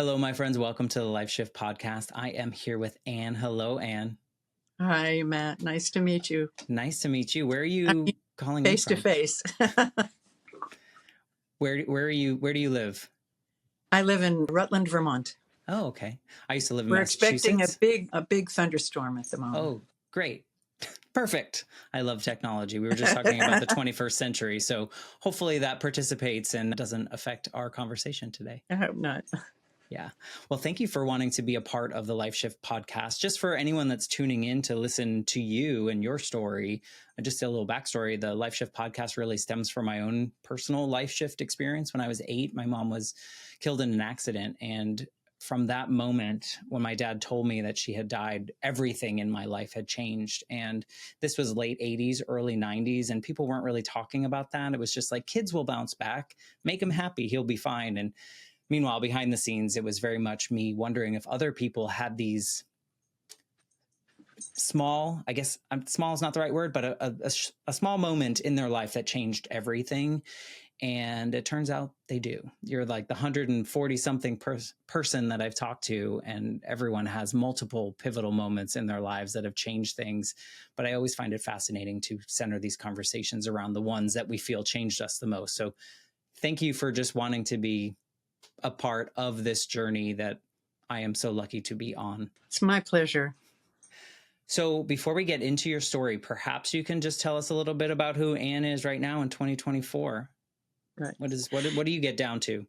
Hello, my friends. Welcome to the Life Shift podcast. I am here with Anne. Hello, Anne. Hi, Matt. Nice to meet you. Nice to meet you. Where are you calling me Face to from? face. Where are you? Where do you live? I live in Rutland, Vermont. Oh, okay. I used to live in We're expecting Massachusetts. a big thunderstorm at the moment. Oh, great. Perfect. I love technology. We were just talking about the 21st century. So hopefully that participates and doesn't affect our conversation today. I hope not. Yeah. Well, thank you for wanting to be a part of the Life Shift podcast. Just for anyone that's tuning in to listen to you and your story, just a little backstory. The Life Shift podcast really stems from my own personal life shift experience. When I was 8, my mom was killed in an accident. And from that moment, when my dad told me that she had died, everything in my life had changed. And this was late 80s, early 90s, and people weren't really talking about that. It was just like, kids will bounce back, make him happy, he'll be fine. And meanwhile, behind the scenes, it was very much me wondering if other people had these small, I guess small is not the right word, but a small moment in their life that changed everything. And it turns out they do. You're like the 140 something person that I've talked to, and everyone has multiple pivotal moments in their lives that have changed things. But I always find it fascinating to center these conversations around the ones that we feel changed us the most. So thank you for just wanting to be a part of this journey that I am so lucky to be on. It's my pleasure. So before we get into your story, perhaps you can just tell us a little bit about who Anne is right now in 2024. Right. What do you get down to?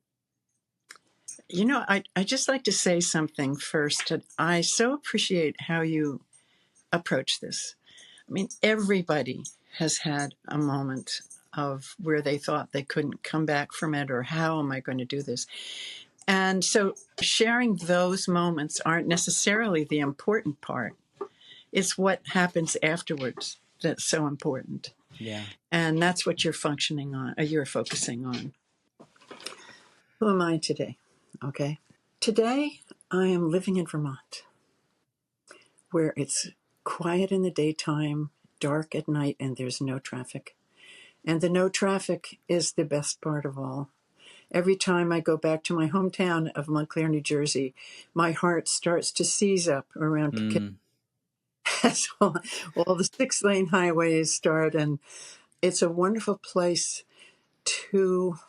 You know, I just like to say something first. I so appreciate how you approach this. I mean, everybody has had a moment of where they thought they couldn't come back from it, or how am I going to do this? And so sharing those moments aren't necessarily the important part. It's what happens afterwards that's so important. Yeah. And that's what you're focusing on. Who am I today? Okay. Today, I am living in Vermont, where it's quiet in the daytime, dark at night, and there's no traffic. And the no traffic is the best part of all. Every time I go back to my hometown of Montclair, New Jersey, my heart starts to seize up around Poughkeepsie. As all the 6-lane highways start, and it's a wonderful place to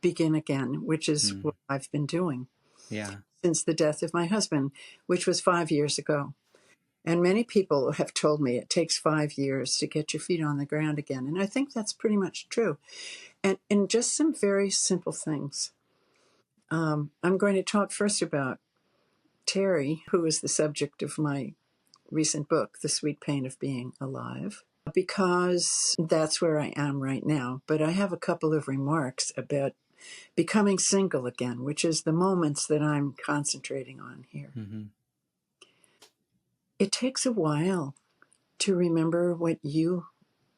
begin again, which is what I've been doing since the death of my husband, which was 5 years ago. And many people have told me it takes 5 years to get your feet on the ground again. And I think that's pretty much true. And just some very simple things. I'm going to talk first about Terry, who is the subject of my recent book, The Sweet Pain of Being Alive, because that's where I am right now. But I have a couple of remarks about becoming single again, which is the moments that I'm concentrating on here. Mm-hmm. It takes a while to remember what you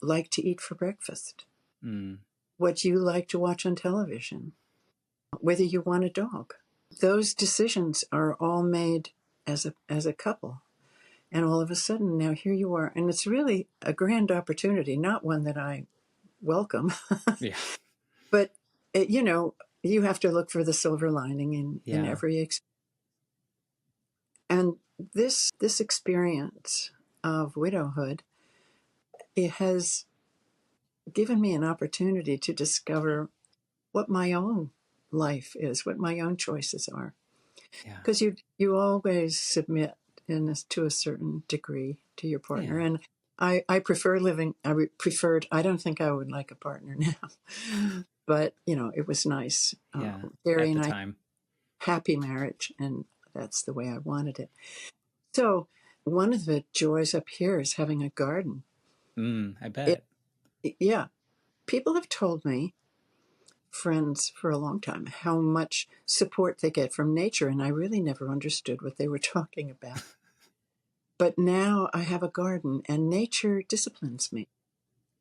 like to eat for breakfast, what you like to watch on television, whether you want a dog. Those decisions are all made as a couple. And all of a sudden, now here you are. And it's really a grand opportunity, not one that I welcome. Yeah. But, you have to look for the silver lining in every experience. And this experience of widowhood, it has given me an opportunity to discover what my own life is, what my own choices are. Because you always submit to a certain degree to your partner. And I prefer I don't think I would like a partner now, but it was nice. Gary and I, happy marriage, and that's the way I wanted it. So one of the joys up here is having a garden. I bet. People have told me, friends for a long time, how much support they get from nature, and I really never understood what they were talking about. But now I have a garden, and nature disciplines me.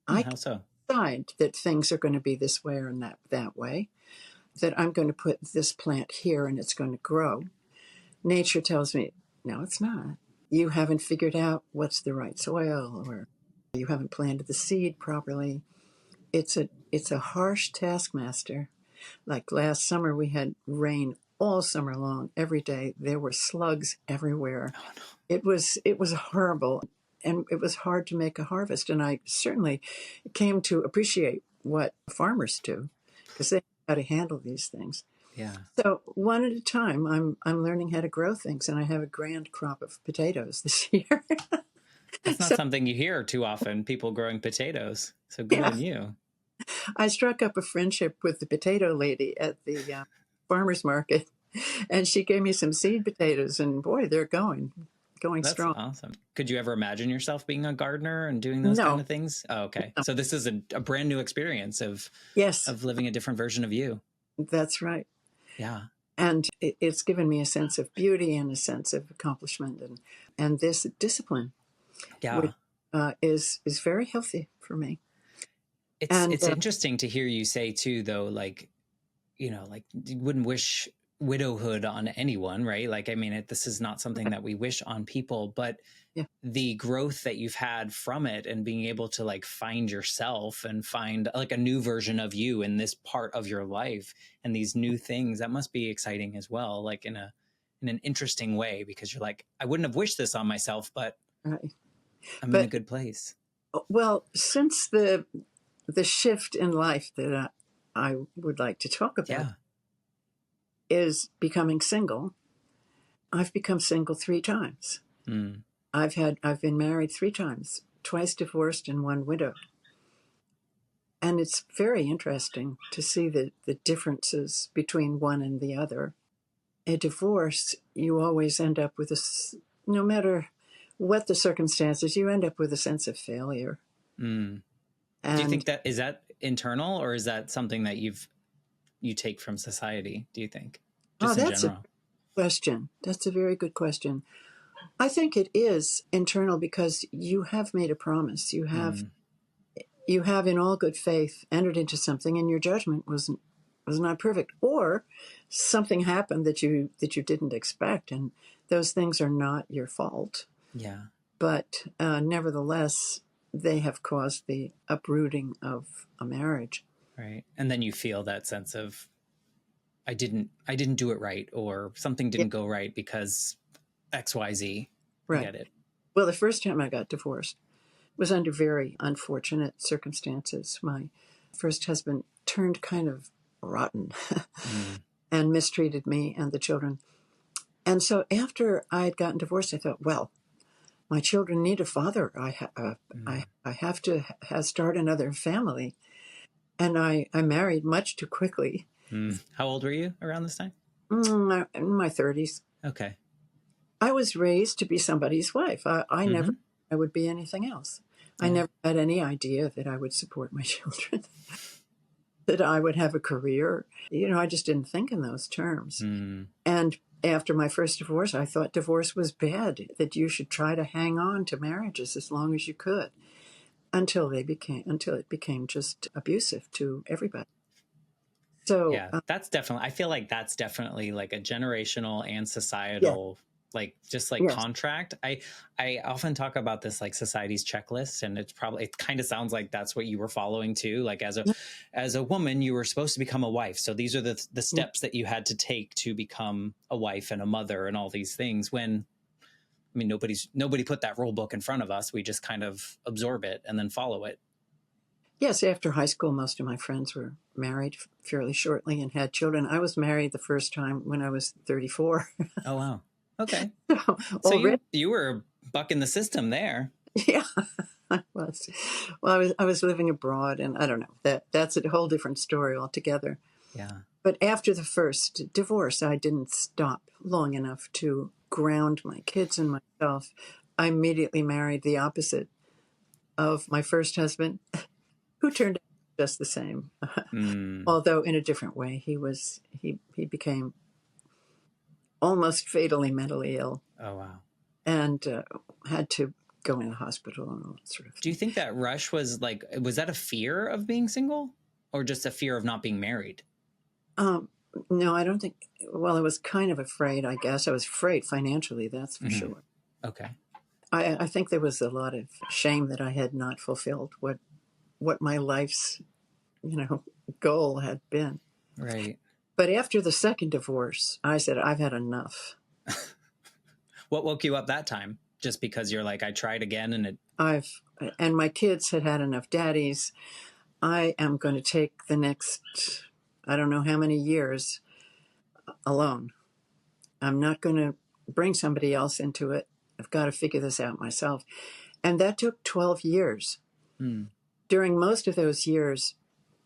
I can decide that things are going to be this way or that way, that I'm going to put this plant here and it's going to grow. Nature tells me, no, it's not. You haven't figured out what's the right soil, or you haven't planted the seed properly. It's a harsh taskmaster. Like last summer, we had rain all summer long, every day. There were slugs everywhere. Oh no. It was horrible, and it was hard to make a harvest. And I certainly came to appreciate what farmers do, because they know how to handle these things. Yeah. So one at a time, I'm learning how to grow things, and I have a grand crop of potatoes this year. That's not So something you hear too often, people growing potatoes. So good yeah, on you. I struck up a friendship with the potato lady at the farmers market, and she gave me some seed potatoes, and boy, they're going That's strong. awesome. Could you ever imagine yourself being a gardener and doing those kind No, of things? Oh, okay. no. So this is a brand new experience Yes, of living a different version of you. that's right. Yeah. And it's given me a sense of beauty and a sense of accomplishment, and this discipline, which Yeah. is very healthy for me. It's And it's interesting to hear you say too, though, like, like you wouldn't wish widowhood on anyone, right? Like, I mean, this is not something that we wish on people, but yeah, the growth that you've had from it and being able to like find yourself and find like a new version of you in this part of your life and these new things, that must be exciting as well, like in an interesting way, because you're like, I wouldn't have wished this on myself, but right. I'm in a But good place. well, since the shift in life that I would like to talk about Yeah. is becoming single. I've become single 3 times. Mm. I've been married 3 times, twice divorced and one widowed. And it's very interesting to see the differences between one and the other. A divorce, you always end up with no matter what the circumstances, you end up with a sense of failure. Mm. Do you And think that is that internal, or is that something that you take from society, do you think? Just in that's a general. question. That's a very good question. I think it is internal because you have made a promise. Mm. You have in all good faith entered into something, and your judgment was not perfect, or something happened that you didn't expect, and those things are not your fault. Yeah. But nevertheless, they have caused the uprooting of a marriage. Right. And then you feel that sense of I didn't do it right, or something Yeah, didn't go right because XYZ. I right. get it. Well, the first time I got divorced was under very unfortunate circumstances. My first husband turned kind of rotten Mm. and mistreated me and the children. And so after I had gotten divorced, I thought, well, my children need a father. Mm. I have to start another family. And I married much too quickly. Mm. How old were you around this time? In my 30s. Okay. I was raised to be somebody's wife. I never Mm-hmm. I would be anything else. I Yeah. never had any idea that I would support my children, that I would have a career. I just didn't think in those terms. Mm. And after my first divorce, I thought divorce was bad, that you should try to hang on to marriages as long as you could until it became just abusive to everybody. So, Yeah, I feel like that's definitely like a generational and yeah, societal, like just like yes. contract. I often talk about this like society's checklist, and it kind of sounds like that's what you were following too. Like as a woman, you were supposed to become a wife. So these are the steps that you had to take to become a wife and a mother and all these things. When I mean, nobody put that rule book in front of us. We just kind of absorb it and then follow it. Yes, after high school, most of my friends were married fairly shortly and had children. I was married the first time when I was 34. Oh wow. Okay. So So already, you were bucking the system there. yeah, I was. Well, I was living abroad, and I don't know, that's a whole different story altogether. Yeah. But after the first divorce, I didn't stop long enough to ground my kids and myself. I immediately married the opposite of my first husband, who turned out just the same, Mm. although in a different way. He became almost fatally mentally ill, Oh wow. and had to go in the hospital and all that sort of Do you thing. think that rush was that a fear of being single, or just a fear of not being married? Um, no, I don't think. Well, I was kind of afraid. I guess I was afraid financially. That's for Mm-hmm. sure. Okay. I think there was a lot of shame that I had not fulfilled what my life's goal had been. Right. But after the second divorce, I said, I've had enough. What woke you up that time? Just because you're like, I tried again and it. And my kids had had enough daddies. I am going to take the next, I don't know how many years alone. I'm not going to bring somebody else into it. I've got to figure this out myself. And that took 12 years. Hmm. During most of those years,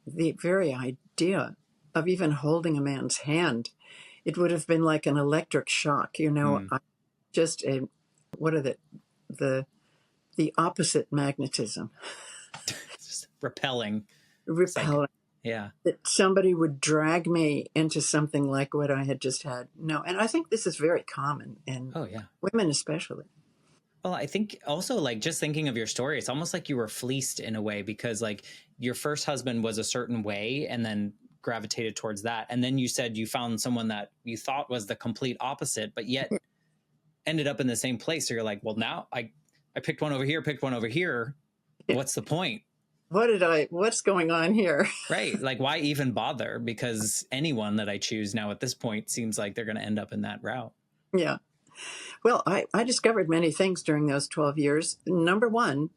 the very idea of even holding a man's hand, it would have been like an electric shock. Just a, what are the opposite magnetism, It's just repelling. It's like, repelling. yeah. That somebody would drag me into something like what I had just had. No, and I think this is very common in Oh, yeah. women especially. Well, I think also like just thinking of your story, it's almost like you were fleeced in a way because like your first husband was a certain way and then gravitated towards that. And then you said you found someone that you thought was the complete opposite, but yet ended up in the same place. So you're like, well, now I picked one over here, picked one over here. What's the point? What's going on here? Right. Like, why even bother? Because anyone that I choose now at this point seems like they're going to end up in that route. Yeah. Well, I discovered many things during those 12 years. Number one,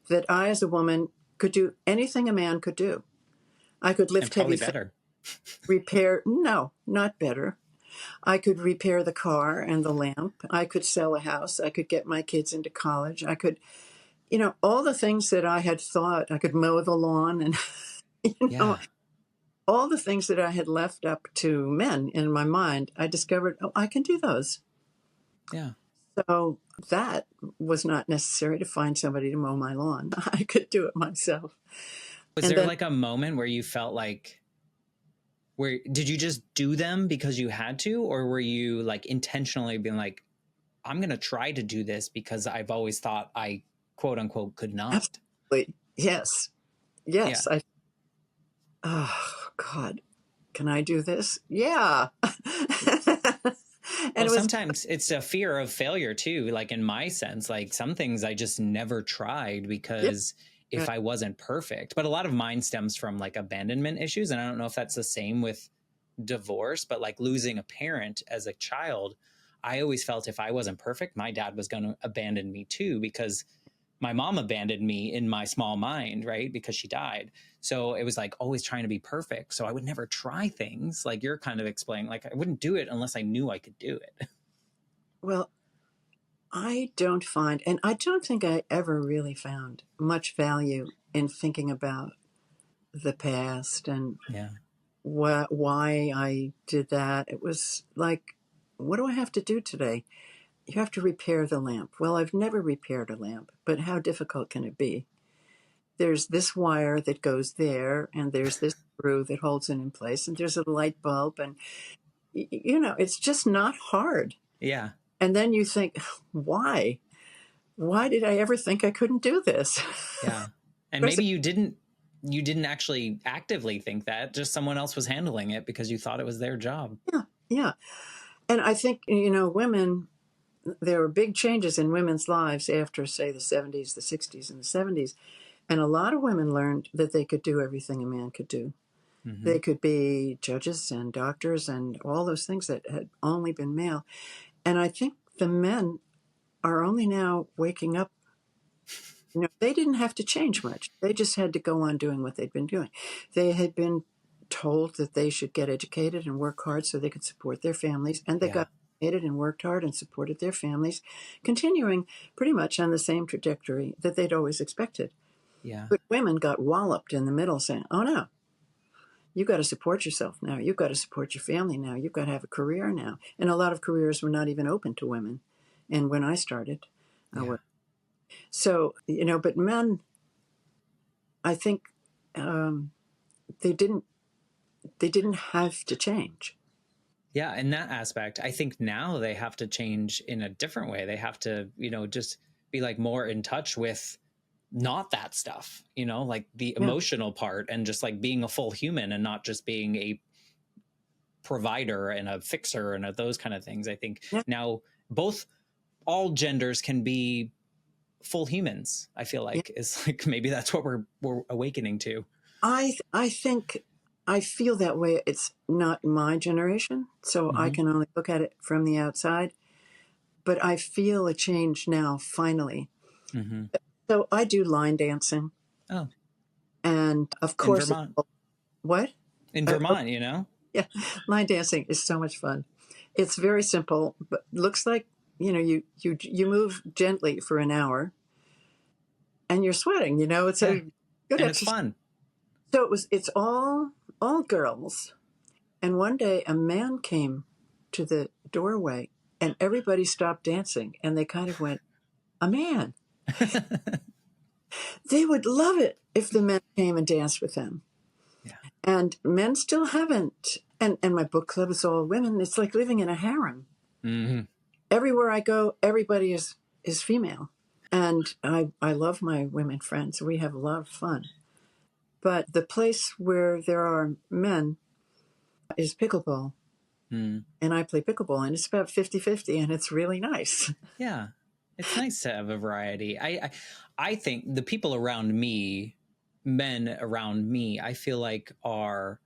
that I, as a woman, could do anything a man could do. I could And lift probably heavy things, better. repair, no, not better. I could repair the car and the lamp. I could sell a house. I could get my kids into college. I could, all the things that I had thought. I could mow the lawn and, Yeah. all the things that I had left up to men in my mind, I discovered, oh, I can do those. Yeah. So that was not necessary to find somebody to mow my lawn. I could do it myself. Was And there then like a moment where you felt like, where did you just do them because you had to, or were you like intentionally being like, I'm going to try to do this because I've always thought I quote unquote could not? absolutely, yes, Yeah. yes. Oh God, can I do this? Yeah. And Well, it was, sometimes it's a fear of failure too. Like in my sense, like some things I just never tried yeah, because if I wasn't perfect, but a lot of mine stems from like abandonment issues. And I don't know if that's the same with divorce, but like losing a parent as a child, I always felt if I wasn't perfect, my dad was going to abandon me too, because my mom abandoned me in my small mind, right? Because she died. So it was like always trying to be perfect. So I would never try things like you're kind of explaining. Like I wouldn't do it unless I knew I could do it. well, I don't find, and I don't think I ever really found much value in thinking about the past and Yeah. why I did that. It was like, what do I have to do today? You have to repair the lamp. Well, I've never repaired a lamp, but how difficult can it be? There's this wire that goes there, and there's this screw that holds it in place, and there's a light bulb, and it's just not hard. Yeah. And then you think, why? Why did I ever think I couldn't do this? Yeah. And maybe you didn't actually actively think that, just someone else was handling it because you thought it was their job. Yeah, yeah. And I think, women, there were big changes in women's lives after, say, the 70s, the 60s, and the 70s. And a lot of women learned that they could do everything a man could do. Mm-hmm. They could be judges and doctors and all those things that had only been male. And I think the men are only now waking up. They didn't have to change much. They just had to go on doing what they'd been doing. They had been told that they should get educated and work hard so they could support their families. And they Yeah. got educated and worked hard and supported their families, continuing pretty much on the same trajectory that they'd always expected. Yeah. But women got walloped in the middle saying, oh no, you've got to support yourself now. You've got to support your family now. You've got to have a career now. And a lot of careers were not even open to women. And when I started, Yeah. so, but men, I think they didn't have to change. Yeah, in that aspect, I think now they have to change in a different way. They have to, just be like more in touch with not that stuff, like the Yeah. emotional part and just like being a full human and not just being a provider and a fixer and those kind of things. I think Yeah. now all genders can be full humans. I feel like is like maybe that's what we're awakening to. I think I feel that way. It's not my generation, so I Mm-hmm. can only look at it from the outside. But I feel a change now, finally. Mm-hmm. So I do line dancing. Oh, And of in course, Vermont. what? In Oh, Vermont, you know? yeah, line dancing is so much fun. It's very simple, but looks like, you move gently for an hour and you're sweating, it's Yeah. a good And it's exercise. fun. So it's all girls. And one day a man came to the doorway and everybody stopped dancing and they kind of went, a man. They would love it if the men came and danced with them. Yeah. And men still haven't. And my book club is all women. It's like living in a harem. Mm-hmm. Everywhere I go, everybody is female. And I love my women friends. We have a lot of fun. But the place where there are men is pickleball. Mm. And I play pickleball, and it's about 50-50, and it's really nice. Yeah. It's nice to have a variety. I think the people around me, men around me, I feel like are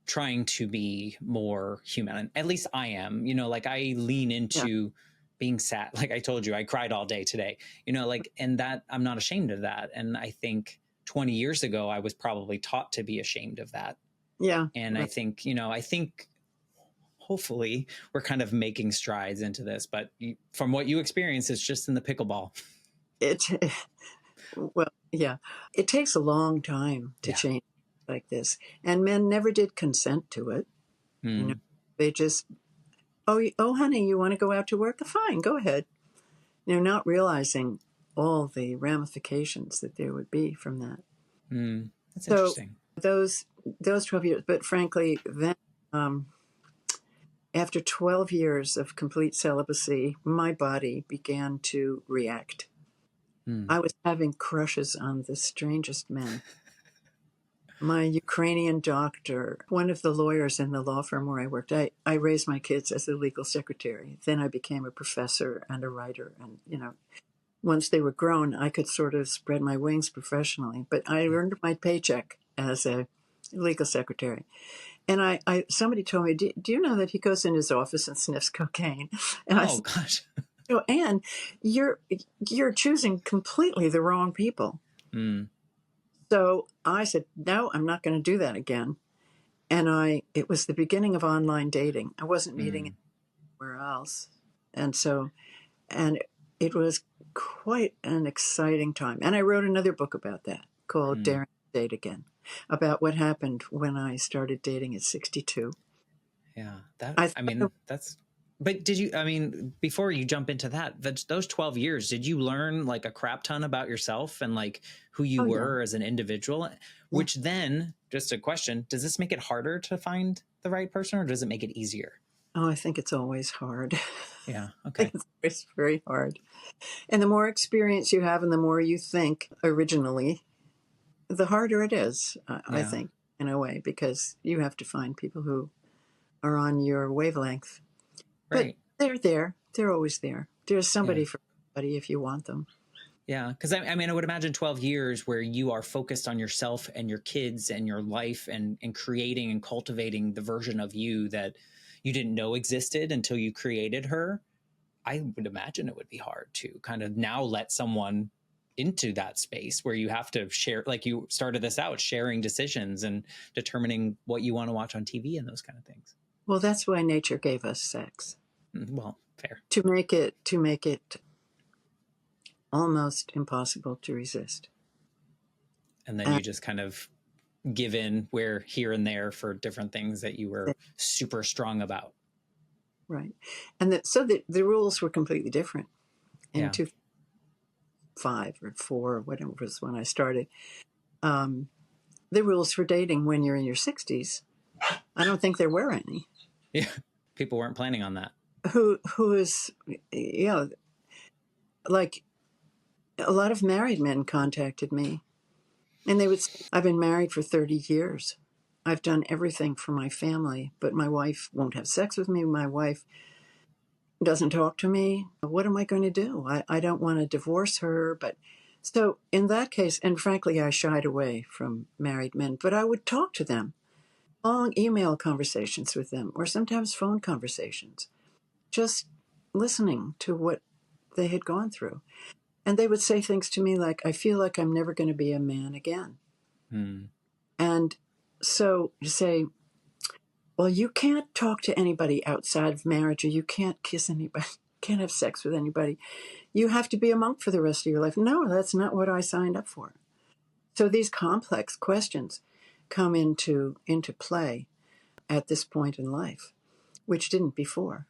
trying to be more human. At least I am, like I lean Yeah. into being sad. Like I told you, I cried all day today, like, and that I'm not ashamed of that. And I think 20 years ago, I was probably taught to be ashamed of that. Yeah. And Right. I think hopefully we're kind of making strides into this, but from what you experience, it's just in the pickleball. It, well, yeah. It takes a long time to Yeah. change like this. And men never did consent to it. Mm. They just, oh, honey, you want to go out to work? Fine, go ahead. Not realizing all the ramifications that there would be from that. Mm. That's So interesting. those 12 years, but frankly, then um, after 12 years of complete celibacy, my body began to react. Mm. I was having crushes on the strangest men. My Ukrainian doctor, one of the lawyers in the law firm where I worked, I raised my kids as a legal secretary. Then I became a professor and a writer. And, once they were grown, I could sort of spread my wings professionally. But I earned my paycheck as a legal secretary. And somebody told me, do you know that he goes in his office and sniffs cocaine? And I Oh said, gosh. oh, Anne, you're choosing completely the wrong people. Mm. So I said, no, I'm not going to do that again. And it was the beginning of online dating. I wasn't meeting Mm. anywhere else. And it was quite an exciting time. And I wrote another book about that called Mm. Daring to Date Again, about what happened when I started dating at 62. Yeah, I thought, that's, but did you, before you jump into that, those 12 years, did you learn like a crap ton about yourself and like who you oh, yeah, were as an individual? yeah. Which then, just a question, does this make it harder to find the right person or does it make it easier? Oh, I think it's always hard. Yeah. I Okay. think it's always very hard. And the more experience you have and the more you think originally, the harder it is, I Yeah. think, in a way, because you have to find people who are on your wavelength. But Right. they're there. They're always there. There's Yeah. somebody for everybody if you want them. Yeah. Because I would imagine 12 years where you are focused on yourself and your kids and your life and creating and cultivating the version of you that you didn't know existed until you created her. I would imagine it would be hard to kind of now let someone into that space where you have to share, like you started this out, sharing decisions and determining what you want to watch on TV and those kind of things. Well, that's why nature gave us sex. Well, fair. To make it almost impossible to resist. And then And you just kind of give in where here and there for different things that you were super strong about. right. And so the rules were completely different in Yeah. 2005 or 4 or whatever it was when I started. The rules for dating when you're in your 60s, I don't think there were any. Yeah. People weren't planning on that. Who is, like a lot of married men contacted me and they would say, I've been married for 30 years. I've done everything for my family, but my wife won't have sex with me. My wife doesn't talk to me. What am I going to do? I don't want to divorce her. But so in that case, and frankly, I shied away from married men, but I would talk to them. long email conversations with them, or sometimes phone conversations, just listening to what they had gone through. And they would say things to me like, I feel like I'm never going to be a man again. Hmm. And so you say, well, you can't talk to anybody outside of marriage, or you can't kiss anybody, can't have sex with anybody. You have to be a monk for the rest of your life. No, that's not what I signed up for. So these complex questions come into play at this point in life, which didn't before.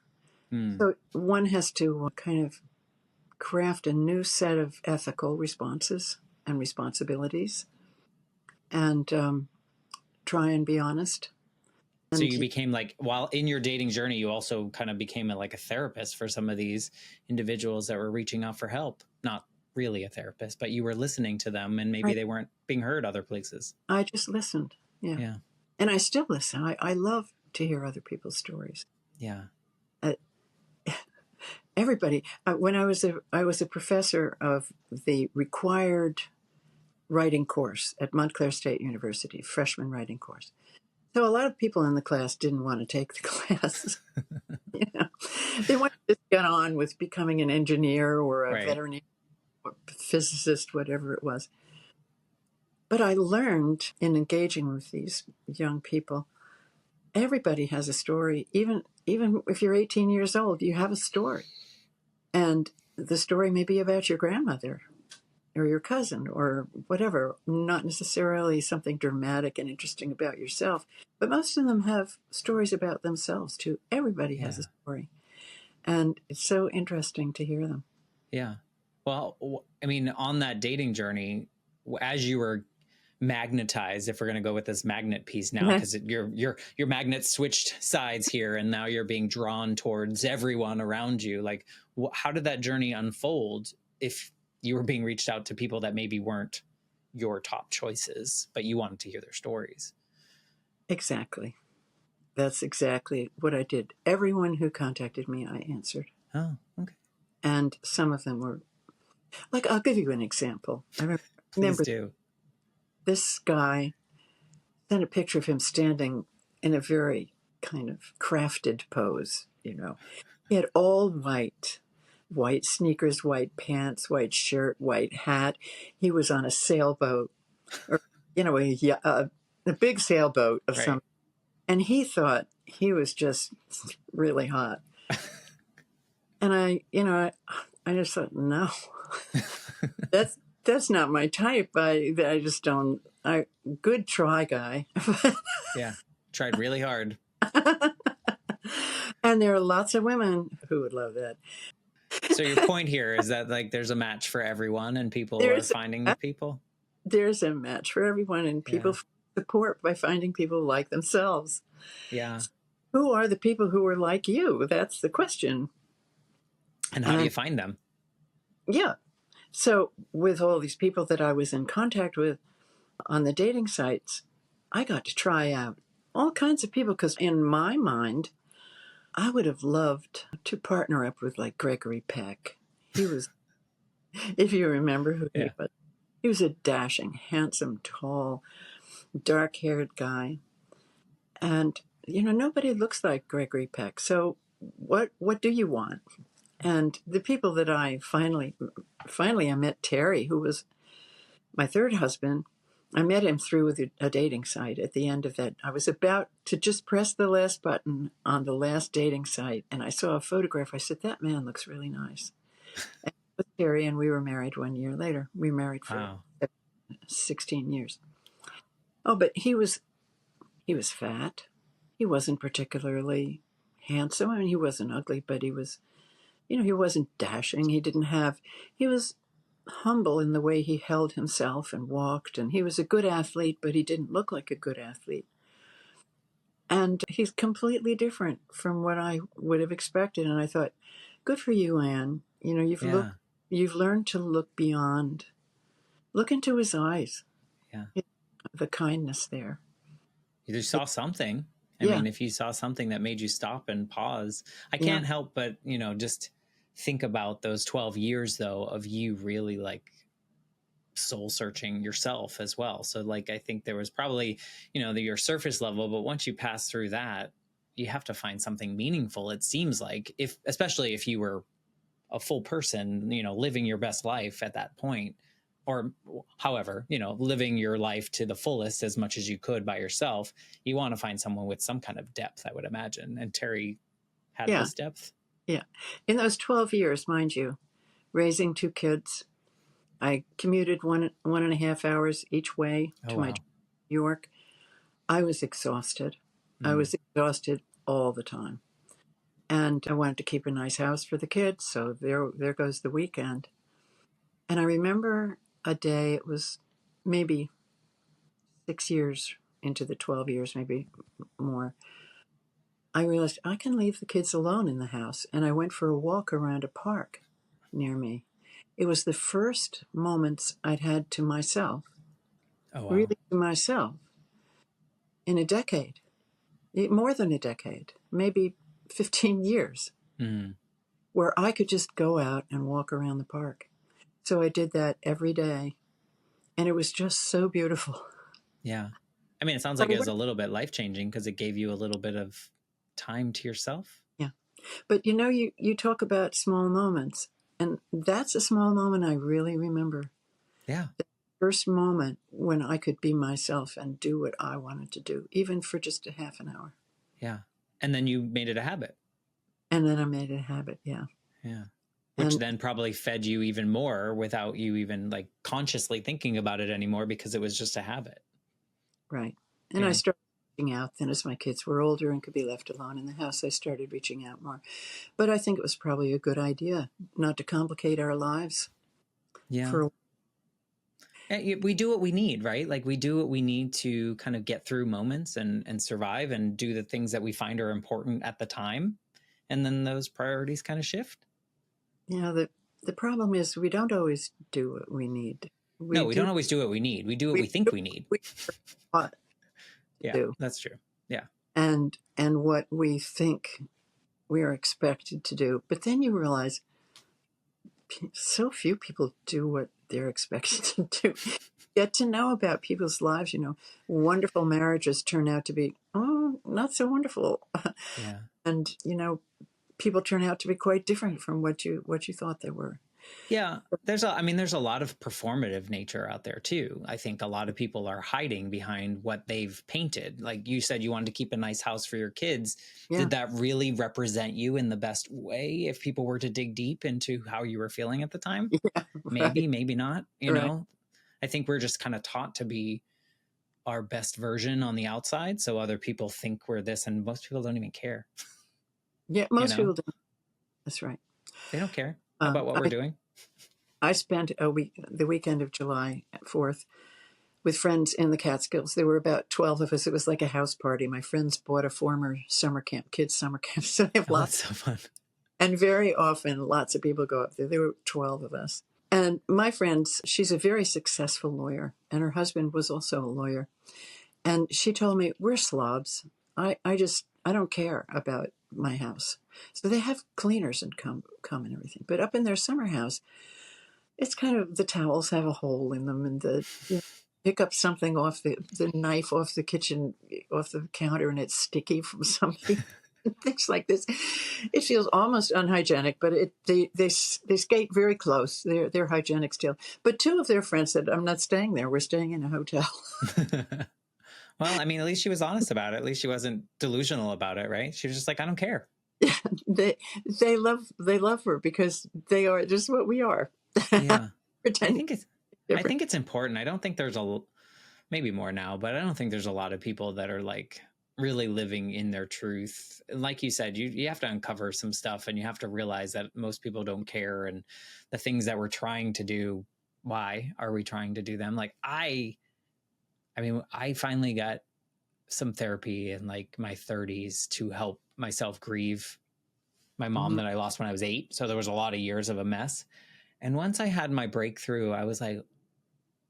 Hmm. So one has to kind of craft a new set of ethical responses and responsibilities, and try and be honest. So And you became like, while in your dating journey, you also kind of became like a therapist for some of these individuals that were reaching out for help. Not really a therapist, but you were listening to them, and maybe they weren't being heard other places. I just listened. Yeah. Yeah. And I still listen. I love to hear other people's stories. Yeah. Uh, Everybody. When I was a professor of the required writing course at Montclair State University, freshman writing course. So a lot of people in the class didn't want to take the class. You know, they wanted to just get on with becoming an engineer or a Right. veterinarian or physicist, whatever it was. But I learned in engaging with these young people, everybody has a story. Even if you're 18 years old, you have a story. And the story may be about your grandmother or your cousin or whatever, not necessarily something dramatic and interesting about yourself, but most of them have stories about themselves too. Everybody has a Yeah. story. And it's so interesting to hear them. Yeah. Well, I mean, on that dating journey, as you were magnetized, if we're going to go with this magnet piece now, because your magnet switched sides here, and now you're being drawn towards everyone around you. Like, how did that journey unfold? If you were being reached out to people that maybe weren't your top choices, but you wanted to hear their stories. Exactly. That's exactly what I did. Everyone who contacted me, I answered. Oh, okay. And some of them were like, I'll give you an example. I Please remember do. this guy sent a picture of him standing in a very kind of crafted pose, you know. He had all white sneakers, white pants, white shirt, white hat. He was on a sailboat, or, you know, a big sailboat of Right. some, and he thought he was just really hot. And I just thought, no, that's not my type. I just don't. Good try, guy. Yeah. Tried really hard. And there are lots of women who would love that. So your point here is that like there's a match for everyone, and people are There's finding the people. there's a match for everyone, and Yeah. people support by finding people like themselves. Yeah. Who are the people who are like you? That's the question. And how do you find them? Yeah. So with all these people that I was in contact with on the dating sites, I got to try out all kinds of people because in my mind, I would have loved to partner up with like Gregory Peck. He was, if you remember who Yeah. he was a dashing, handsome, tall, dark-haired guy. And, nobody looks like Gregory Peck. So what do you want? And the people that I finally I met Terry, who was my third husband. I met him through a dating site at the end of that. I was about to just press the last button on the last dating site, and I saw a photograph. I said, that man looks really nice. And it was Terry, and we were married 1 year later. We were married for Wow. 16 years. Oh, but he was fat. He wasn't particularly handsome. I mean, he wasn't ugly, but he was, he wasn't dashing. He was humble in the way he held himself and walked, and he was a good athlete, but he didn't look like a good athlete. And he's completely different from what I would have expected. And I thought, good for you, Anne. You've learned to look beyond, look into his eyes. Yeah. The kindness there. You saw something. I Yeah. mean, if you saw something that made you stop and pause, I Yeah. can't help but, just think about those 12 years though, of you really like soul searching yourself as well. So like, I think there was probably, your surface level, but once you pass through that, you have to find something meaningful. It seems like, especially if you were a full person, living your best life at that point, or however, living your life to the fullest as much as you could by yourself, you want to find someone with some kind of depth, I would imagine. And Terry had Yeah. this depth. Yeah. In those 12 years, mind you, raising 2 kids, I commuted 1.5 hours each way to my Wow. New York. I was exhausted. I was exhausted all the time. And I wanted to keep a nice house for the kids, so there goes the weekend. And I remember a day, it was maybe 6 years into the 12 years, maybe more. I realized I can leave the kids alone in the house. And I went for a walk around a park near me. It was the first moments I'd had to myself, Oh, wow. really to myself, in a decade, more than a decade, maybe 15 years, where I could just go out and walk around the park. So I did that every day. And it was just so beautiful. Yeah. I mean, it sounds like it was a little bit life-changing because it gave you a little bit of time to yourself. Yeah. But you talk about small moments, and that's a small moment I really remember. Yeah. The first moment when I could be myself and do what I wanted to do, even for just a half an hour. Yeah. And then you made it a habit. And then I made it a habit. Yeah. Yeah. Which then probably fed you even more without you even like consciously thinking about it anymore, because it was just a habit. Right. And I started reaching out then as my kids were older and could be left alone in the house. I started reaching out more. But I think it was probably a good idea not to complicate our lives. Yeah. We do what we need, right? Like we do what we need to kind of get through moments and survive and do the things that we find are important at the time. And then those priorities kind of shift. The problem is we don't always do what we need. We don't always do what we need. We do what we think we need. Do. That's true. Yeah. And what we think we are expected to do. But then you realize so few people do what they're expected to do. Get to know about people's lives, wonderful marriages turn out to be, not so wonderful. Yeah. And, people turn out to be quite different from what you thought they were. Yeah. There's a lot of performative nature out there too. I think a lot of people are hiding behind what they've painted. Like you said, you wanted to keep a nice house for your kids. Yeah. Did that really represent you in the best way? If people were to dig deep into how you were feeling at the time, maybe not, know, I think we're just kind of taught to be our best version on the outside. So other people think we're this, and most people don't even care. Yeah. Most people don't. That's right. They don't care about what we're doing. I spent the weekend of July 4th with friends in the Catskills. There were about 12 of us. It was like a house party. My friends bought a former kids summer camp. So they have lots. That's so fun. And very often, lots of people go up there. There were 12 of us. And my friend, she's a very successful lawyer, and her husband was also a lawyer. And she told me, we're slobs. I don't care about my house. So they have cleaners and come and everything. But up in their summer house, it's kind of, the towels have a hole in them, and pick up something off the knife off the kitchen, off the counter, and it's sticky from something. Things like this. It feels almost unhygienic, but they skate very close. They're hygienic still. But 2 of their friends said, I'm not staying there. We're staying in a hotel. Well, at least she was honest about it. At least she wasn't delusional about it, right? She was just like, I don't care. Yeah, they love her because they are just what we are. Yeah. I think it's important. I don't think there's maybe more now, but I don't think there's a lot of people that are like really living in their truth. Like you said, you have to uncover some stuff, and you have to realize that most people don't care. And the things that we're trying to do, why are we trying to do them? Like I finally got some therapy in like my 30s to help myself grieve my mom that I lost when I was 8. So there was a lot of years of a mess. And once I had my breakthrough, I was like,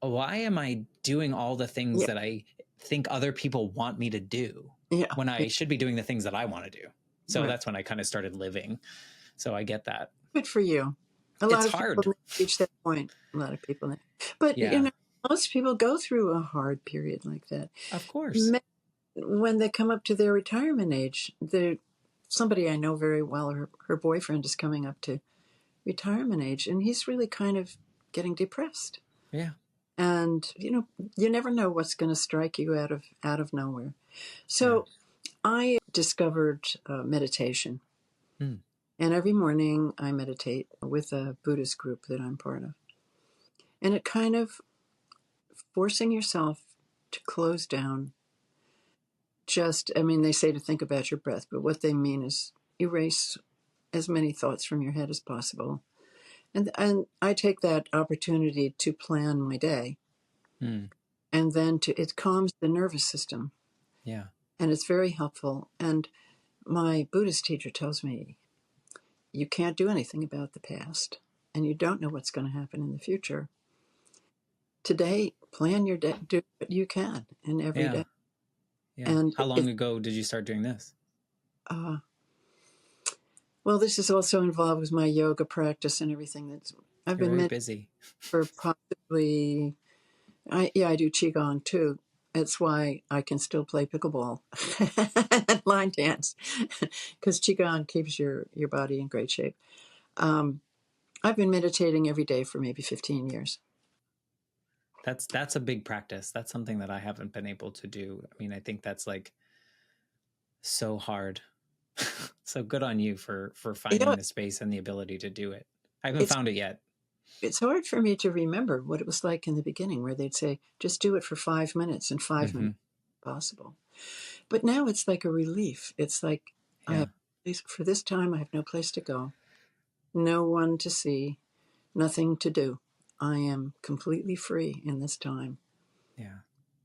why am I doing all the things that I think other people want me to do when I should be doing the things that I want to do? So that's when I kind of started living. So I get that. Good for you. A It's lot of people hard. never reach that point. A lot of people, but you Yeah, know, most people go through a hard period like that. of course. Ma- When they come up to their retirement age, somebody I know very well, her boyfriend is coming up to retirement age, and he's really kind of getting depressed. Yeah. And you know, you never know what's going to strike you out of nowhere. Yeah. So I discovered meditation, Mm. and every morning I meditate with a Buddhist group that I'm part of, and it kind of forcing yourself to close down. Just, I mean, they say to think about your breath, but what they mean is erase as many thoughts from your head as possible. And I take that opportunity to plan my day, Mm. and then it calms the nervous system, Yeah. and it's very helpful. And my Buddhist teacher tells me you can't do anything about the past, and you don't know what's going to happen in the future. Today, plan your day, do what you can in every Yeah. day. Yeah. And How long ago did you start doing this? uh, well, this is also involved with my yoga practice and everything. I've You're been very meditating busy. for possibly, I do qigong too. That's why I can still play pickleball and line dance, because qigong keeps your body in great shape. Um, I've been meditating every day for maybe 15 years. That's a big practice. That's something that I haven't been able to do. I mean, I think that's like so hard. So good on you for You know, finding the space and the ability to do it. I haven't it's found it yet. it's hard for me to remember what it was like in the beginning, where they'd say, just do it for 5 minutes, and 5 minutes Hmm. possible. But now it's like a relief. It's like I Yeah. have, for this time, I have no place to go, no one to see, nothing to do. I am completely free in this time. Yeah.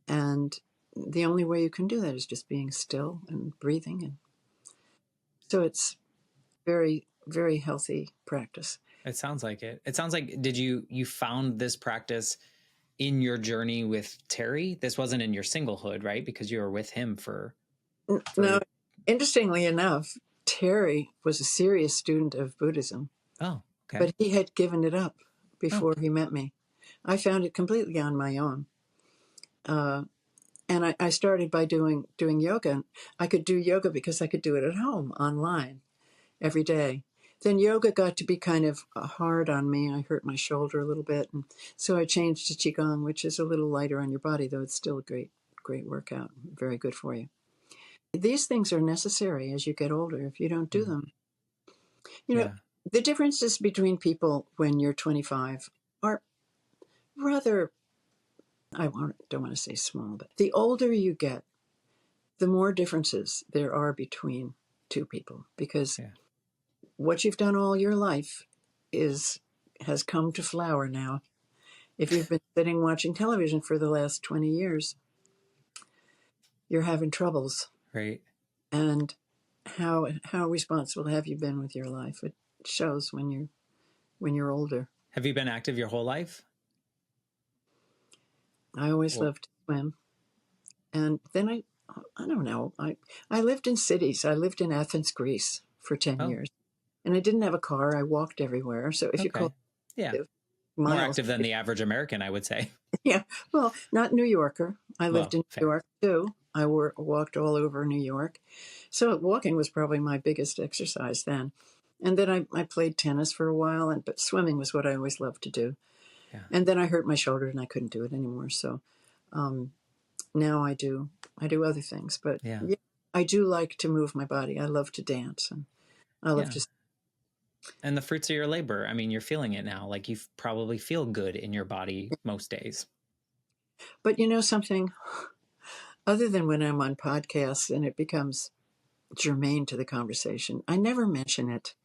And the only way you can do that is just being still and breathing. And so it's very, very healthy practice. It sounds like it. It sounds like you found this practice in your journey with Terry? This wasn't in your singlehood, right? Because you were with him Now, for interestingly enough, Terry was a serious student of Buddhism, oh, okay. but he had given it up Oh, before he met me. I found it completely on my own. Uh, and I started by doing yoga. I could do yoga because I could do it at home online every day. Then yoga got to be kind of hard on me. I hurt my shoulder a little bit, and so I changed to qigong, which is a little lighter on your body, though it's still a great workout, very good for you. These things are necessary as you get older. If you don't do mm, them, you know, yeah. the differences between people when you're 25 are rather, don't want to say small, but the older you get, the more differences there are between two people, because Yeah. what you've done all your life is has come to flower now. If you've been sitting watching television for the last 20 years, you're having troubles. Right. And how responsible have you been with your life? It shows when you're older. Have you been active your whole life? I always Or loved to swim. And then I don't know. I lived in cities. I lived in Athens, Greece for 10 oh, years. And I didn't have a car. I walked everywhere. So if you call okay. Yeah. it More miles, active than the average American, I would say. yeah. Well, not New Yorker. I lived Well, in New fair. York too. I walked all over New York. So walking was probably my biggest exercise then. And then I played tennis for a while, but swimming was what I always loved to do. Yeah. And then I hurt my shoulder and I couldn't do it anymore. So um, now I do other things. But Yeah. yeah, I do like to move my body. I love to dance, and I love Yeah. to. And the fruits of your labor, I mean, you're feeling it now. Like you probably feel good in your body most days. But you know something? Other than when I'm on podcasts and it becomes germane to the conversation, I never mention it,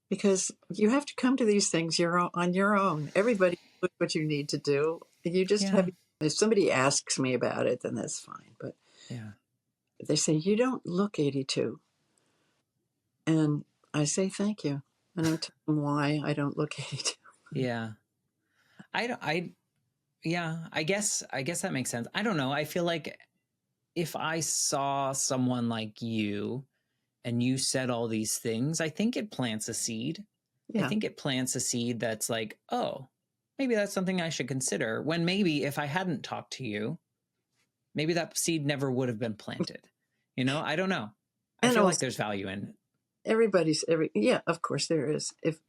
because you have to come to these things on your own. Everybody knows what you need to do. You just Yeah. have. If somebody asks me about it, then that's fine. But Yeah. they say you don't look 82, and I say thank you, and I tell them why I don't look 82. Yeah. I yeah, I guess that makes sense. I don't know. I feel like if I saw someone like you and you said all these things, I think it plants a seed. I Yeah. think it plants a seed that's like, oh, maybe that's something I should consider, when maybe if I hadn't talked to you, maybe that seed never would have been planted. I don't know. I And feel like also there's value in yeah, of course there is. If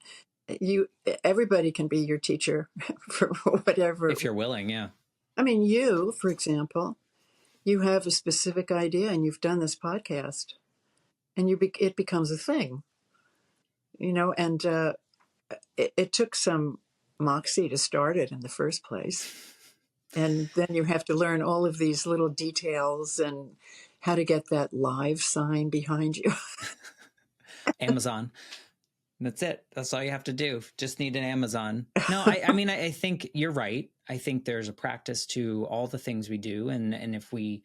you Everybody can be your teacher for whatever. if you're willing. Yeah. I mean, you, for example, you have a specific idea and you've done this podcast and it becomes a thing, and it took some moxie to start it in the first place. And then you have to learn all of these little details and how to get that live sign behind you. Amazon. That's it. That's all you have to do. Just need an Amazon. No, I mean, I think you're right. I think there's a practice to all the things we do. And if we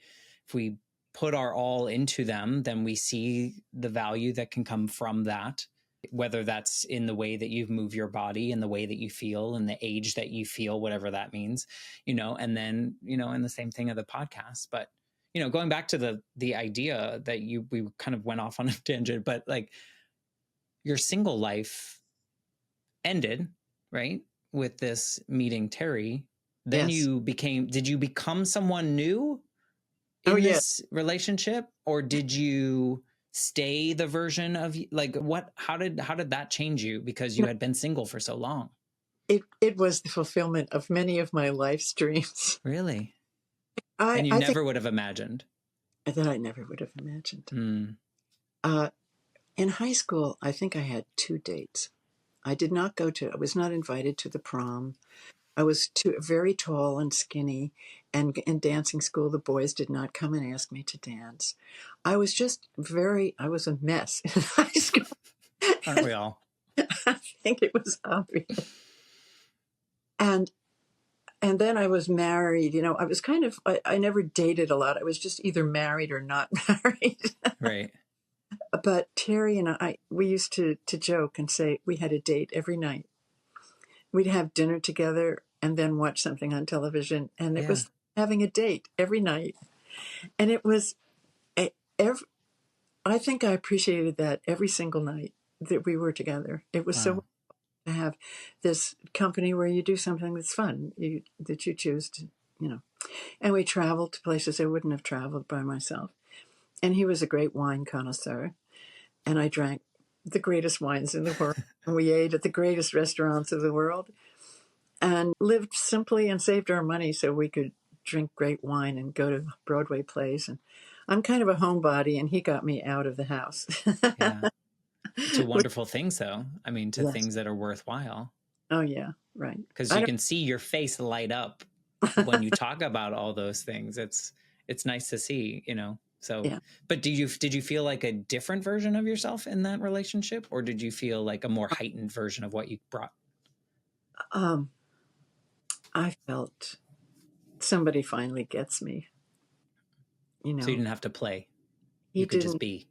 put our all into them, then we see the value that can come from that, whether that's in the way that you move your body and the way that you feel and the age that you feel, whatever that means, and then, and the same thing of the podcast. But, going back to the idea that we kind of went off on a tangent, but like, your single life ended, right? With this meeting Terry. Then Yes. did you become someone new Oh, in yeah. this relationship? Or did you stay the version of how did that change you? Because you No, had been single for so long. it was the fulfillment of many of my life's dreams. Really? I, And you I think never would have imagined. that I never would have imagined. Mm. In high school, I think I had 2 dates. I was not invited to the prom. I was very tall and skinny, and in dancing school, the boys did not come and ask me to dance. I was a mess in high school. Aren't we all? I think it was obvious. And then I was married. I was I never dated a lot. I was just either married or not married. Right. But Terry and we used to joke and say we had a date every night. We'd have dinner together and then watch something on television. And it was having a date every night. And it was, I think I appreciated that every single night that we were together. It was so to have this company where you do something that's fun, that you choose to, And we traveled to places I wouldn't have traveled by myself. And he was a great wine connoisseur. And I drank the greatest wines in the world. And we ate at the greatest restaurants of the world and lived simply and saved our money so we could drink great wine and go to Broadway plays. And I'm kind of a homebody, and he got me out of the house. Yeah. To wonderful things, though. I mean, to Yes. things that are worthwhile. Oh, yeah, right. Because you can see your face light up when you talk about all those things. It's nice to see, So, yeah. But did you feel like a different version of yourself in that relationship, or did you feel like a more heightened version of what you brought? I felt somebody finally gets me. So you didn't have to play. You could just be.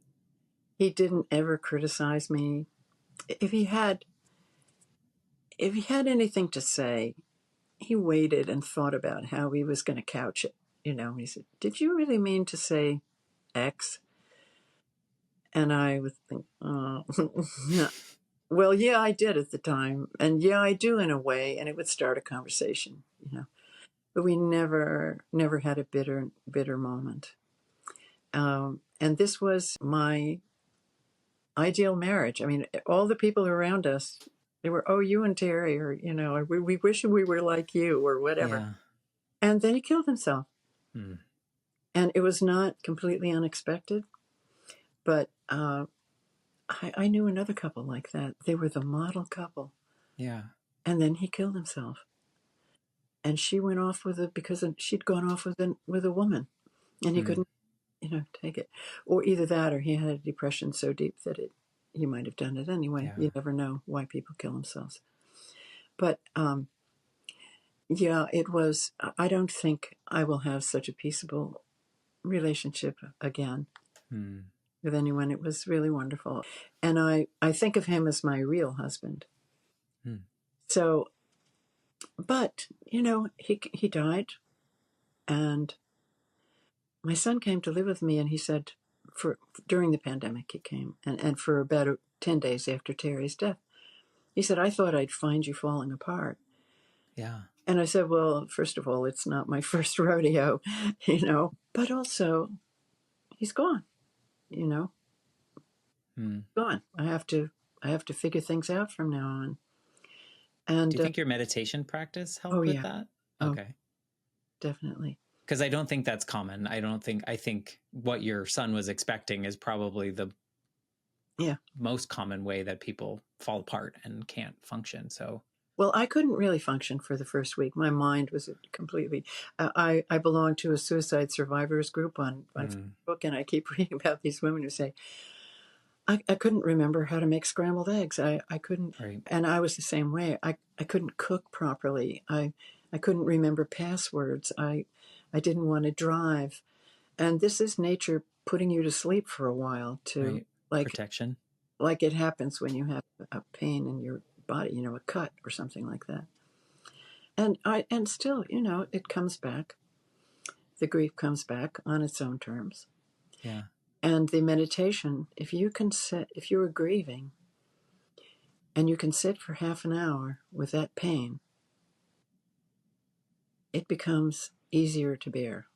He didn't ever criticize me. If he had anything to say, he waited and thought about how he was going to couch it. He said, "Did you really mean to say X?" And I would think, "Oh, well, yeah, I did at the time. And yeah, I do in a way." And it would start a conversation, But we never had a bitter moment. And this was my ideal marriage. I mean, all the people around us, they were, "Oh, you and Terry," or, we wish we were like you," or whatever. Yeah. And then he killed himself. Hmm. And it was not completely unexpected. But I knew another couple like that. They were the model couple. Yeah. And then he killed himself. And she went off because she'd gone off with a woman. And he couldn't, take it. Or either that, or he had a depression so deep that he might have done it anyway. Yeah. You never know why people kill themselves. But yeah, it was, I don't think I will have such a peaceable relationship again with anyone. It was really wonderful. And I think of him as my real husband. So, but, he died, and my son came to live with me, and he said, during the pandemic he came, and for about 10 days after Terry's death, He said, I thought I'd find you falling apart. Yeah. And I said, well, first of all, it's not my first rodeo, but also he's gone, you know, Hmm. gone. I have to figure things out from now on. Do And you think your meditation practice oh helped with yeah, that? oh Okay. definitely. Because I don't think that's common. I think what your son was expecting is probably the Yeah. most common way that people fall apart and can't function. So, Well, I couldn't really function for the first week. My mind was completely. I belong to a suicide survivors group on Facebook, and I keep reading about these women who say, I couldn't remember how to make scrambled eggs. I couldn't, right. and I was the same way. I couldn't cook properly. I couldn't remember passwords. I didn't want to drive. And this is nature putting you to sleep for a while to Right. like Protection. like it happens when you have a pain in your body, a cut or something like that. And still, it comes back. The grief comes back on its own terms. Yeah. And the meditation, if you are grieving and you can sit for half an hour with that pain, it becomes easier to bear.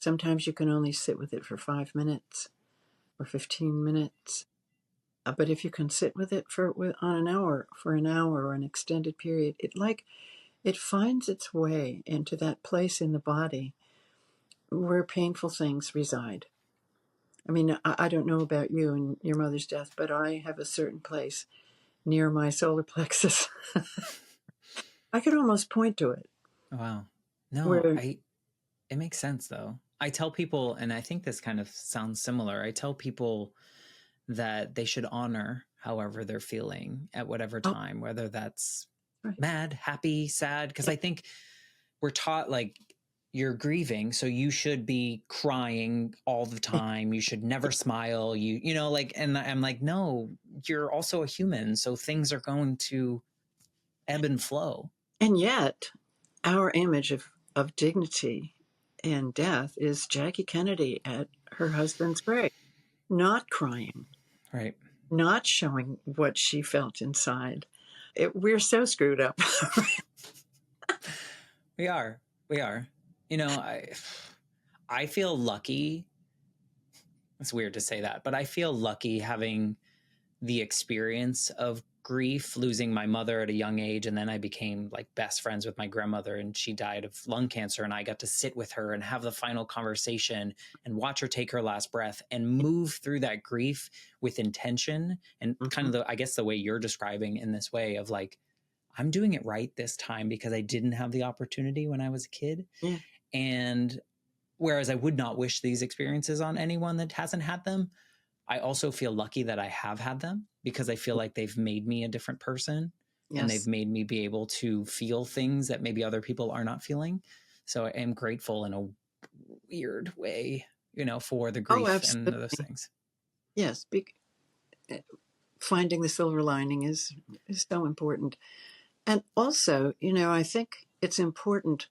Sometimes you can only sit with it for 5 minutes or 15 minutes. But if you can sit with it for an hour or an extended period, it finds its way into that place in the body where painful things reside. I mean, I don't know about you and your mother's death, but I have a certain place near my solar plexus. I could almost point to it. Wow. No, Where, it makes sense though. I tell people, and I think this kind of sounds similar. I tell people that they should honor however they're feeling at whatever oh, time, whether that's right. mad, happy, sad. Because I think we're taught like you're grieving, so you should be crying all the time. You should never smile. And I'm like, no, you're also a human. So things are going to ebb and flow. And yet, our image of dignity and death is Jackie Kennedy at her husband's grave, not crying, Right. not showing what she felt inside. We're so screwed up. We are. We are. I feel lucky. It's weird to say that, but I feel lucky having the experience of grief, losing my mother at a young age. And then I became like best friends with my grandmother, and she died of lung cancer. And I got to sit with her and have the final conversation and watch her take her last breath and move through that grief with intention. And kind of I guess the way you're describing in this way of like, I'm doing it right this time because I didn't have the opportunity when I was a kid. Yeah. And whereas I would not wish these experiences on anyone that hasn't had them, I also feel lucky that I have had them because I feel like they've made me a different person. Yes. And they've made me be able to feel things that maybe other people are not feeling. So I am grateful in a weird way, for the grief and those things. Yes. Finding the silver lining is so important. And also, I think it's important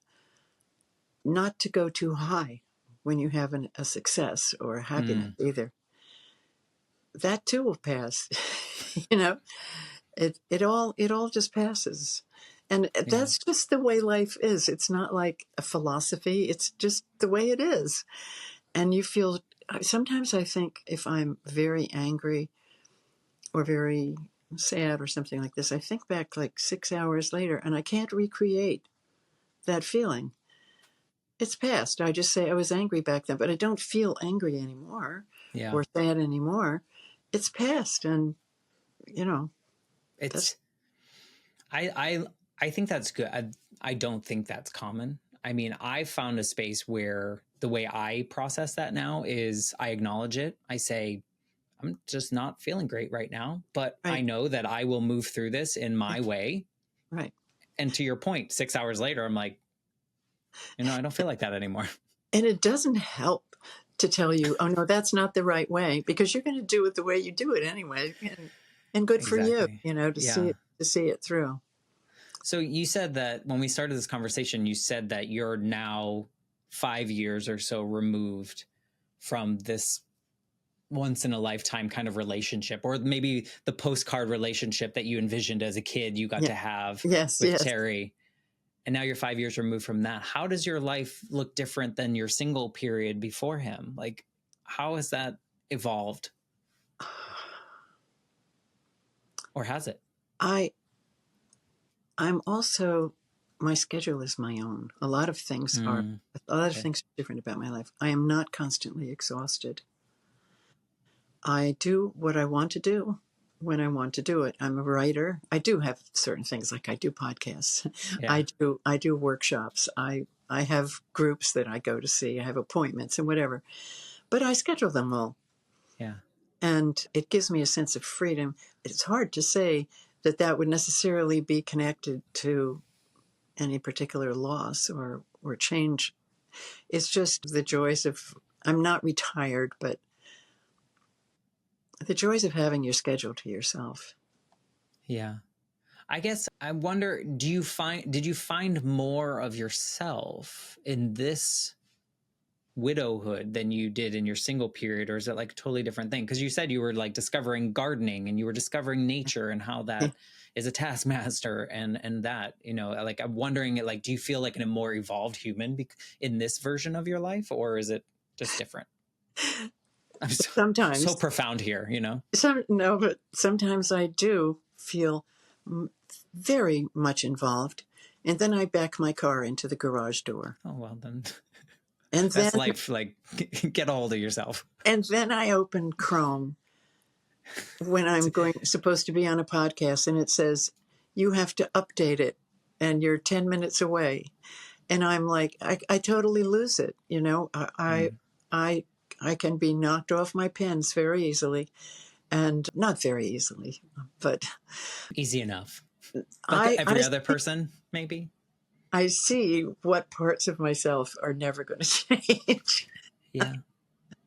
not to go too high when you have a success or a happiness either. That too will pass. It all just passes. And that's just the way life is. It's not like a philosophy. It's just the way it is. And you feel, sometimes I think if I'm very angry or very sad or something like this, I think back like 6 hours later and I can't recreate that feeling. It's past. I just say I was angry back then, but I don't feel angry anymore or sad anymore. It's past. And, it's, I think that's good. I don't think that's common. I mean, I found a space where the way I process that now is I acknowledge it. I say, I'm just not feeling great right now, but right. I know that I will move through this in my way. Right. And to your point, 6 hours later, I'm like, I don't feel like that anymore. And it doesn't help to tell you, oh no, that's not the right way, because you're going to do it the way you do it anyway. And good for you, to see it through. So you said that when we started this conversation, you said that you're now 5 years or so removed from this once in a lifetime kind of relationship, or maybe the postcard relationship that you envisioned as a kid you got Yeah. to have Yes, with yes. Terry. And now you're 5 years removed from that. How does your life look different than your single period before him? Like, how has that evolved? Or has it? I'm also, my schedule is my own. A lot of things are different about my life. I am not constantly exhausted. I do what I want to do when I want to do it. I'm a writer. I do have certain things, like I do podcasts. Yeah. I do workshops. I have groups that I go to see. I have appointments and whatever. But I schedule them all. Yeah. And it gives me a sense of freedom. It's hard to say that that would necessarily be connected to any particular loss or change. It's just the joys of, I'm not retired, but the joys of having your schedule to yourself. Yeah. I guess I wonder, did you find more of yourself in this widowhood than you did in your single period, or is it like a totally different thing? Because you said you were like discovering gardening and you were discovering nature and how that is a taskmaster and that, you know, like I'm wondering, like, do you feel like a more evolved human in this version of your life, or is it just different? I'm so profound here, you know? No, but sometimes I do feel very much involved. And then I back my car into the garage door. Oh, well then. And that's then, life. Like, get a hold of yourself. And then I open Chrome when I'm supposed to be on a podcast, and it says, you have to update it and you're 10 minutes away. And I'm like, I totally lose it. You know, I can be knocked off my pins very easily, and not very easily, but easy enough. Like every other person, maybe. I see what parts of myself are never going to change. Yeah.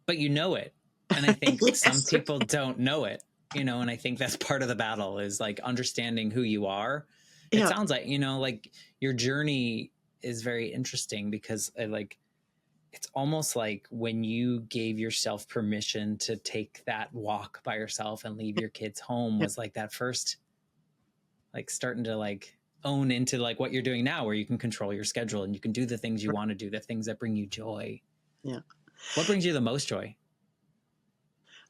But you know it. And I think some people don't know it, you know, and I think that's part of the battle, is like understanding who you are. It sounds like, you know, like your journey is very interesting, because it's almost like when you gave yourself permission to take that walk by yourself and leave your kids home was like that first, like starting to like own into like what you're doing now, where you can control your schedule and you can do the things you want to do, the things that bring you joy. Yeah. What brings you the most joy?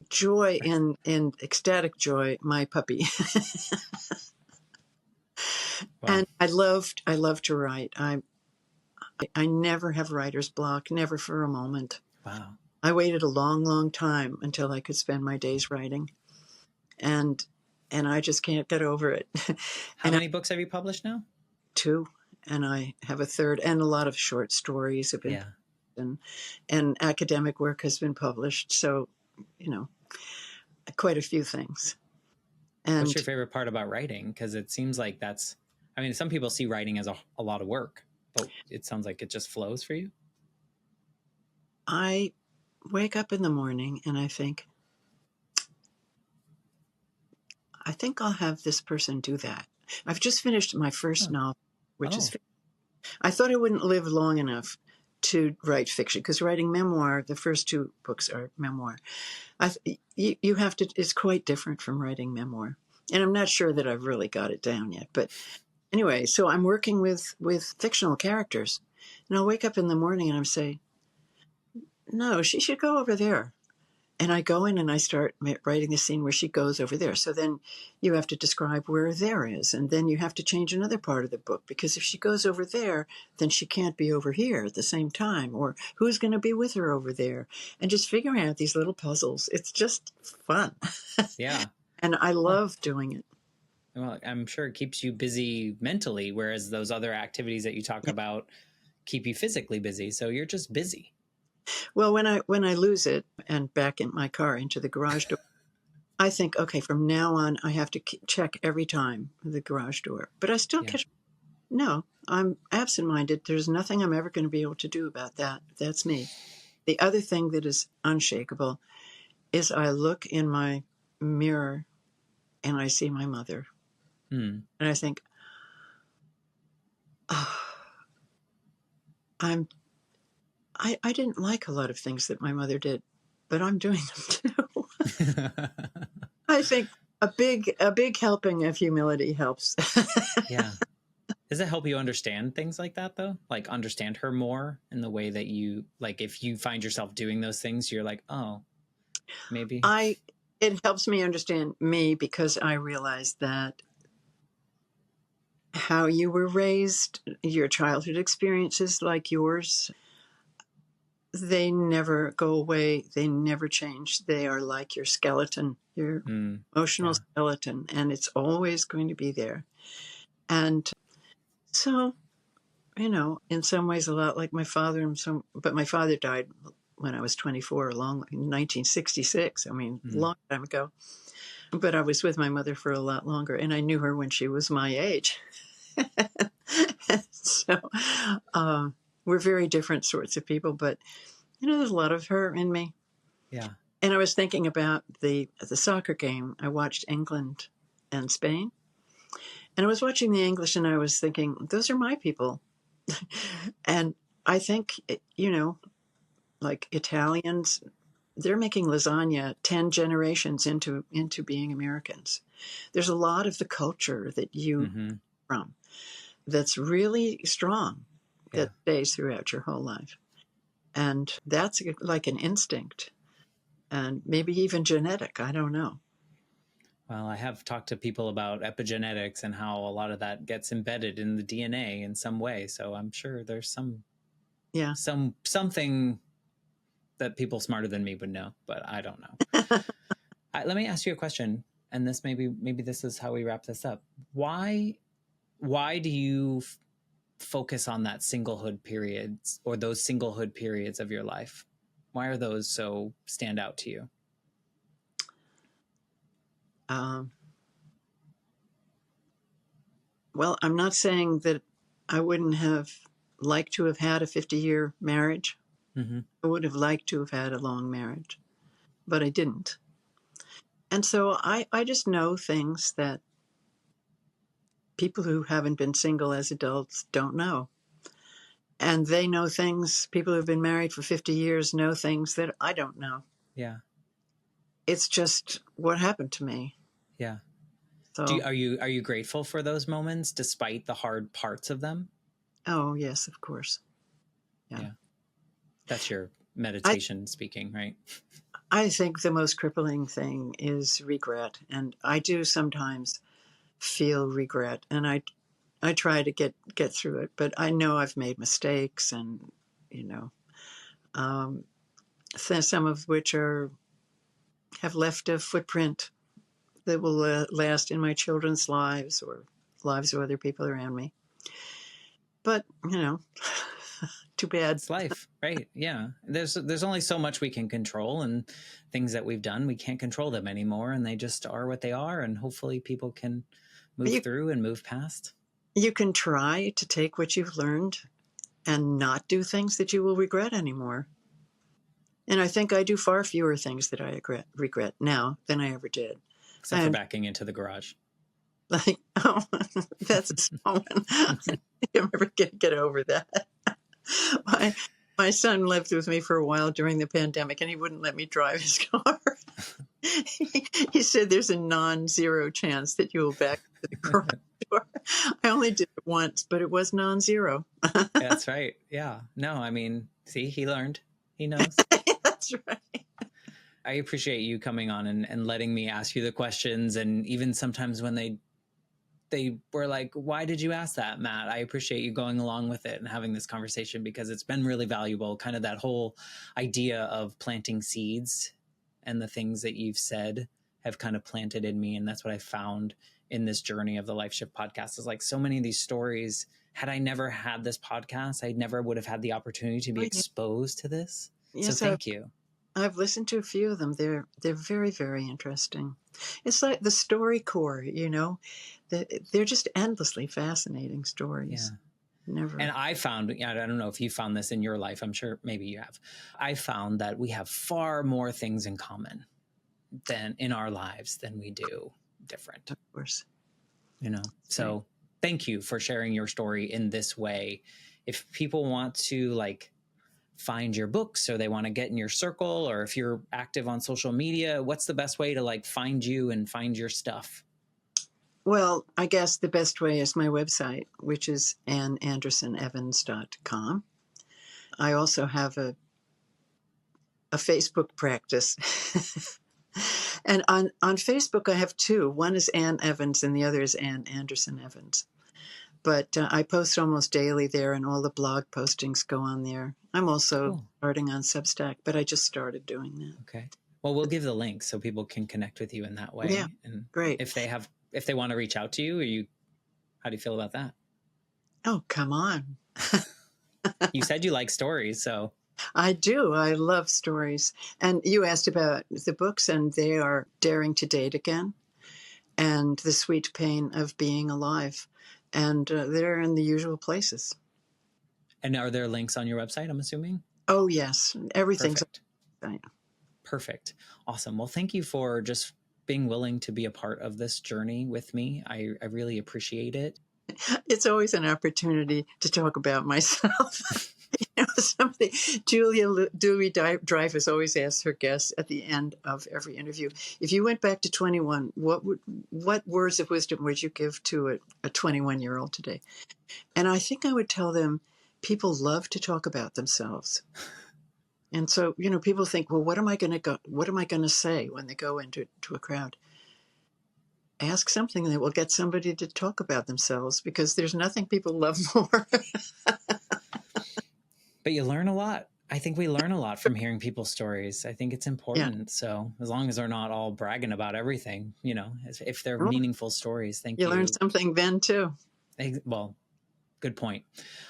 Joy, in ecstatic joy, my puppy. Wow. And I love to write. I never have writer's block, never for a moment. Wow. I waited a long, long time until I could spend my days writing. And I just can't get over it. How many books have you published now? 2. And I have a 3rd, and a lot of short stories have been and academic work has been published. So, you know, quite a few things. And what's your favorite part about writing? Because it seems like that's, I mean, some people see writing as a lot of work, but it sounds like it just flows for you. I wake up in the morning and I think I'll have this person do that. I've just finished my first novel, which is, I thought I wouldn't live long enough to write fiction, because writing memoir, the first 2 books are memoir. You have to, it's quite different from writing memoir. And I'm not sure that I've really got it down yet. But anyway, so I'm working with fictional characters. And I'll wake up in the morning and I'm saying, no, she should go over there. And I go in and I start writing the scene where she goes over there. So then you have to describe where there is. And then you have to change another part of the book, because if she goes over there, then she can't be over here at the same time. Or who's going to be with her over there? And just figuring out these little puzzles. It's just fun. Yeah. And I love doing it. Well, I'm sure it keeps you busy mentally, whereas those other activities that you talk about keep you physically busy. So you're just busy. Well, when I lose it and back in my car into the garage door, I think, okay, from now on, I have to check every time the garage door. But I still catch. No, I'm absent-minded. There's nothing I'm ever going to be able to do about that. That's me. The other thing that is unshakable is I look in my mirror and I see my mother. And I think, oh, I didn't like a lot of things that my mother did, but I'm doing them too. I think a big helping of humility helps. Yeah. Does it help you understand things like that though? Like understand her more in the way that you, like if you find yourself doing those things, you're like, oh, maybe. It helps me understand me because I realize that how you were raised, your childhood experiences like yours, they never go away. They never change. They are like your skeleton, your emotional Yeah. skeleton, and it's always going to be there. And so, in some ways, a lot like my father, but my father died when I was 24, in 1966. I mean, a long time ago. But I was with my mother for a lot longer, and I knew her when she was my age. So we're very different sorts of people, but there's a lot of her in me. Yeah. And I was thinking about the soccer game. I watched England and Spain, and I was watching the English, and I was thinking, those are my people. And I think, like Italians, they're making lasagna 10 generations into being Americans. There's a lot of the culture that you from that's really strong that stays throughout your whole life. And that's like an instinct and maybe even genetic. I don't know. Well, I have talked to people about epigenetics and how a lot of that gets embedded in the DNA in some way. So I'm sure there's something that people smarter than me would know, but I don't know. Let me ask you a question, and this maybe this is how we wrap this up. Why do you focus on that singlehood periods or those singlehood periods of your life? Why are those so stand out to you? Well, I'm not saying that I wouldn't have liked to have had a 50-year marriage. I would have liked to have had a long marriage, but I didn't. And so I just know things that people who haven't been single as adults don't know. And they know things, people who've been married for 50 years know things that I don't know. Yeah. It's just what happened to me. Yeah. So, are you grateful for those moments despite the hard parts of them? oh, yes, of course. Yeah. That's your I, meditation speaking, right? I think the most crippling thing is regret. And I do sometimes feel regret. And I try to get through it. But I know I've made mistakes and, some of which have left a footprint that will last in my children's lives or lives of other people around me. But, too bad. It's life, right? Yeah. There's only so much we can control, and things that we've done, we can't control them anymore, and they just are what they are, and hopefully people can move through and move past. You can try to take what you've learned and not do things that you will regret anymore. And I think I do far fewer things that I regret now than I ever did. Except for backing into the garage. Like, oh, that's a small one. I'm never going to get over that. My son lived with me for a while during the pandemic, and he wouldn't let me drive his car. He said there's a non-zero chance that you will back to the garage door. I only did it once, but it was non-zero. That's right. Yeah. No, I mean, see, he learned. He knows. That's right. I appreciate you coming on and letting me ask you the questions. And even sometimes when they were like, why did you ask that, Matt? I appreciate you going along with it and having this conversation, because it's been really valuable. Kind of that whole idea of planting seeds, and the things that you've said have kind of planted in me. And that's what I found in this journey of the Life Shift podcast, is like so many of these stories, had I never had this podcast, I never would have had the opportunity to be exposed to this. Yes, so thank you. I've listened to a few of them. They're very, very interesting. It's like the StoryCorps, they're just endlessly fascinating stories. Yeah. Never. And I found, I don't know if you found this in your life. I'm sure maybe you have. I found that we have far more things in common than in our lives than we do different. Of course. So thank you for sharing your story in this way. If people want to find your books or they want to get in your circle, or if you're active on social media, what's the best way to like find you and find your stuff? Well, I guess the best way is my website, which is AnnAndersonEvans.com. I also have a Facebook practice. And on Facebook, I have two. One is Ann Evans and the other is Ann Anderson Evans. But I post almost daily there, and all the blog postings go on there. I'm also starting on Substack, but I just started doing that. Okay. Well, we'll give the link so people can connect with you in that way. Yeah, and great. if they want to reach out to you, how do you feel about that? Oh, come on. You said you like stories, so. I do. I love stories. And you asked about the books, and they are Daring to Date Again and The Sweet Pain of Being Alive. And they're in the usual places. And are there links on your website, I'm assuming? Oh, yes. Everything's Perfect. on the website. Perfect. Awesome. Well, thank you for just being willing to be a part of this journey with me. I really appreciate it. It's always an opportunity to talk about myself. Julia Louis-Dreyfus always asks her guests at the end of every interview, if you went back to 21, what words of wisdom would you give to a 21-year-old today? And I think I would tell them, people love to talk about themselves. And so, people think, well, what am I going to say when they go into a crowd? Ask something that will get somebody to talk about themselves, because there's nothing people love more. But you learn a lot. I think we learn a lot from hearing people's stories. I think it's important. Yeah. So as long as they're not all bragging about everything, if they're meaningful stories, you learn something then too. Well, good point.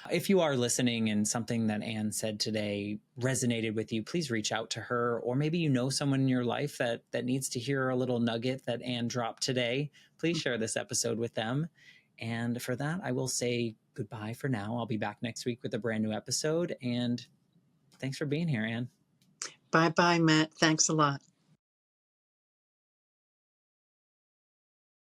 If you are listening and something that Ann said today resonated with you, please reach out to her, or maybe you know someone in your life that needs to hear a little nugget that Ann dropped today. Please share this episode with them. And for that, I will say goodbye for now. I'll be back next week with a brand new episode. And thanks for being here, Ann. Bye-bye, Matt. Thanks a lot.